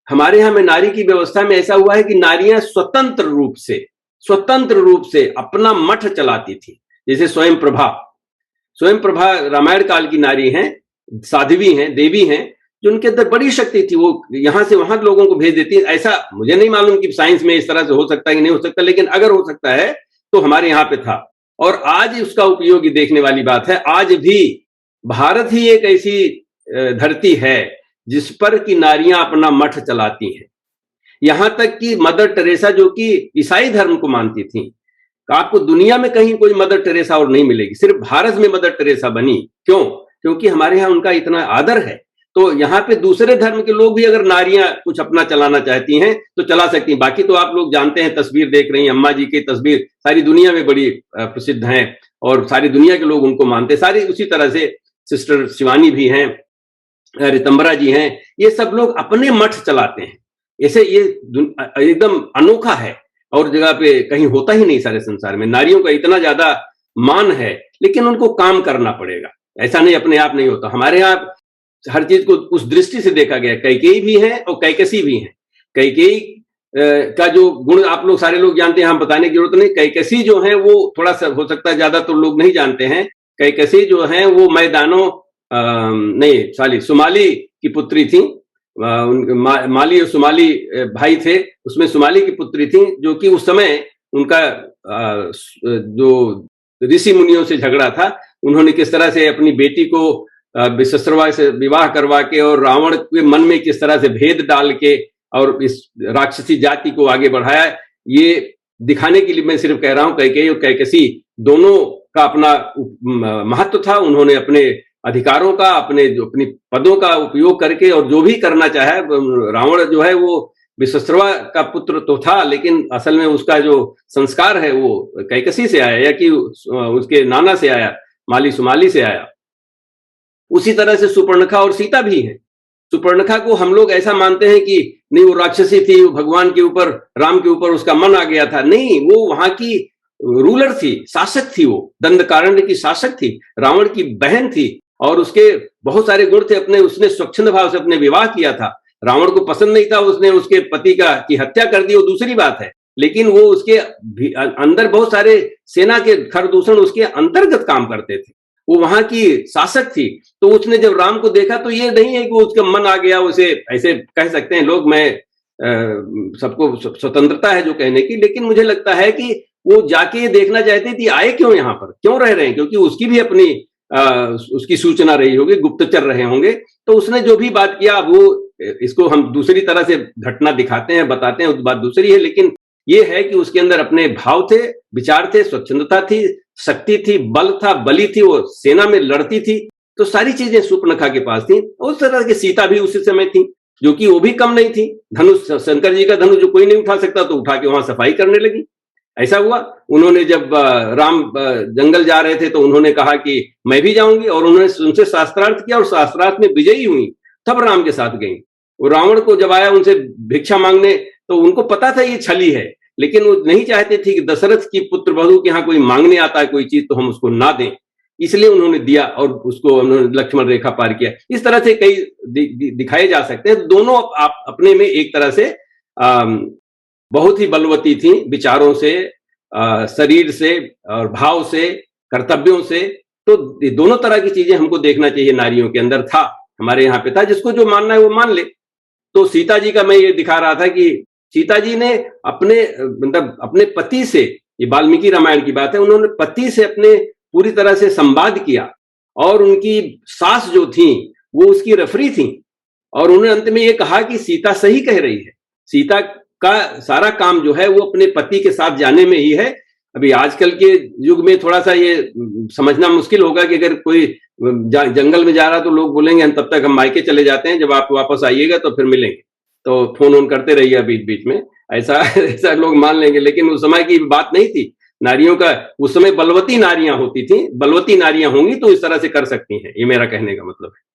हमारे यहाँ में नारी की व्यवस्था में ऐसा हुआ है कि नारियां स्वतंत्र रूप से अपना मठ चलाती थी। जैसे स्वयं प्रभा रामायण काल की नारी हैं, साध्वी हैं, देवी हैं, जो उनके अंदर बड़ी शक्ति थी। वो यहां से वहां लोगों को भेज देती है। ऐसा मुझे नहीं मालूम कि साइंस में इस तरह से हो सकता है कि नहीं हो सकता, लेकिन अगर हो सकता है तो हमारे यहाँ पे था। और आज उसका उपयोग देखने वाली बात है। आज भी भारत ही एक ऐसी धरती है जिस पर कि नारियां अपना मठ चलाती हैं। यहां तक कि मदर टेरेसा, जो कि ईसाई धर्म को मानती थी, आपको दुनिया में कहीं कोई मदर टेरेसा और नहीं मिलेगी, सिर्फ भारत में मदर टेरेसा बनी। क्यों? क्योंकि हमारे यहाँ उनका इतना आदर है। तो यहाँ पे दूसरे धर्म के लोग भी अगर नारियां कुछ अपना चलाना चाहती हैं तो चला सकती हैं। बाकी तो आप लोग जानते हैं, तस्वीर देख रही हैं, अम्मा जी की तस्वीर सारी दुनिया में बड़ी प्रसिद्ध हैं और सारी दुनिया के लोग उनको मानते हैं। सारी उसी तरह से सिस्टर शिवानी भी हैं, रितंबरा जी हैं, ये सब लोग अपने मठ चलाते हैं। ऐसे ये एकदम अनोखा है और जगह पे कहीं होता ही नहीं सारे संसार में। नारियों का इतना ज्यादा मान है, लेकिन उनको काम करना पड़ेगा, ऐसा नहीं अपने आप नहीं होता। हमारे यहाँ हर चीज को उस दृष्टि से देखा गया। कैकेयी भी है और कैकसी भी है। कैकेयी का जो गुण आप लोग सारे लोग जानते हैं, हम बताने की जरूरत नहीं। कैकसी जो है वो थोड़ा सा हो सकता है ज्यादा तो लोग नहीं जानते हैं। कैकसी जो है वो सुमाली की पुत्री थी। माली और सुमाली भाई थे, उसमें सुमाली की पुत्री थी, जो कि उस समय उनका जो ऋषि मुनियों से झगड़ा था। उन्होंने किस तरह से अपनी बेटी को विशस्त्रवा से विवाह करवा के और रावण के मन में किस तरह से भेद डाल के और इस राक्षसी जाति को आगे बढ़ाया, ये दिखाने के लिए मैं सिर्फ कह रहा हूं। कैकेयी और कैकसी दोनों का अपना महत्व था। उन्होंने अपने अधिकारों का, अपनी पदों का उपयोग करके और जो भी करना चाहे। रावण जो है वो विशस्त्रवा का पुत्र तो था, लेकिन असल में उसका जो संस्कार है वो कैकसी से आया, या कि उसके नाना से आया, माली सुमाली से आया। उसी तरह से सुपर्णखा और सीता भी हैं। सुपर्णखा को हम लोग ऐसा मानते हैं कि नहीं वो राक्षसी थी, वो भगवान के ऊपर, राम के ऊपर उसका मन आ गया था। नहीं, वो वहां की रूलर थी, शासक थी। वो दंडकारण्य की शासक थी, रावण की बहन थी और उसके बहुत सारे गुण थे। उसने स्वच्छंद भाव से अपने विवाह किया था। रावण को पसंद नहीं था, उसने उसके पति की हत्या कर दी, वो दूसरी बात है, लेकिन वो उसके अंदर बहुत सारे सेना के खरदूषण उसके अंतर्गत काम करते थे। वो वहां की शासक थी। तो उसने जब राम को देखा तो ये नहीं है कि उसका मन आ गया, उसे ऐसे कह सकते हैं लोग, मैं सबको स्वतंत्रता है जो कहने की, लेकिन मुझे लगता है कि वो जाके ये देखना चाहती थी आए क्यों यहाँ पर, क्यों रह रहे हैं, क्योंकि उसकी भी अपनी उसकी सूचना रही होगी, गुप्तचर रहे होंगे। तो उसने जो भी बात किया, वो इसको हम दूसरी तरह से घटना दिखाते हैं, बताते हैं, बात दूसरी है, लेकिन ये है कि उसके अंदर अपने भाव थे, विचार थे, स्वच्छंदता थी, शक्ति थी, बल था, बली थी, वो सेना में लड़ती थी। तो सारी चीजें सुपर्णखा के पास थी। उस तरह की सीता भी उसी समय थी, जो कि वो भी कम नहीं थी। धनुष, शंकर जी का धनुष जो कोई नहीं उठा सकता, तो उठा के वहां सफाई करने लगी। ऐसा हुआ। उन्होंने जब राम जंगल जा रहे थे तो उन्होंने कहा कि मैं भी जाऊंगी, और उन्होंने उनसे शास्त्रार्थ किया और शास्त्रार्थ में विजयी हुई, तब राम के साथ गई। वो रावण को जब आया उनसे भिक्षा मांगने, तो उनको पता था ये छली है, लेकिन वो नहीं चाहते थे कि दशरथ की पुत्र बहू के यहाँ कोई मांगने आता है कोई चीज तो हम उसको ना दें, इसलिए उन्होंने दिया और उसको उन्होंने लक्ष्मण रेखा पार किया। इस तरह से कई दिखाए जा सकते हैं। दोनों आप अपने में एक तरह से बहुत ही बलवती थी, विचारों से, शरीर से और भाव से, कर्तव्यों से। तो दोनों तरह की चीजें हमको देखना चाहिए। नारियों के अंदर था, हमारे यहाँ पे था, जिसको जो मानना है वो मान ले। तो सीता जी का मैं ये दिखा रहा था कि सीता जी ने अपने पति से, ये वाल्मीकि रामायण की बात है, उन्होंने पति से अपने पूरी तरह से संवाद किया, और उनकी सास जो थी वो उसकी रेफरी थी, और उन्होंने अंत में ये कहा कि सीता सही कह रही है। सीता का सारा काम जो है वो अपने पति के साथ जाने में ही है। अभी आजकल के युग में थोड़ा सा ये समझना मुश्किल होगा कि अगर कोई जंगल में जा रहा तो लोग बोलेंगे हम तब तक हम मायके चले जाते हैं, जब आप वापस आइएगा तो फिर मिलेंगे, तो फोन ऑन करते रहिए बीच बीच में, ऐसा लोग मान लेंगे। लेकिन उस समय की बात नहीं थी। नारियों का उस समय बलवती नारियां होती थी, बलवती नारियां होंगी तो इस तरह से कर सकती हैं, ये मेरा कहने का मतलब है।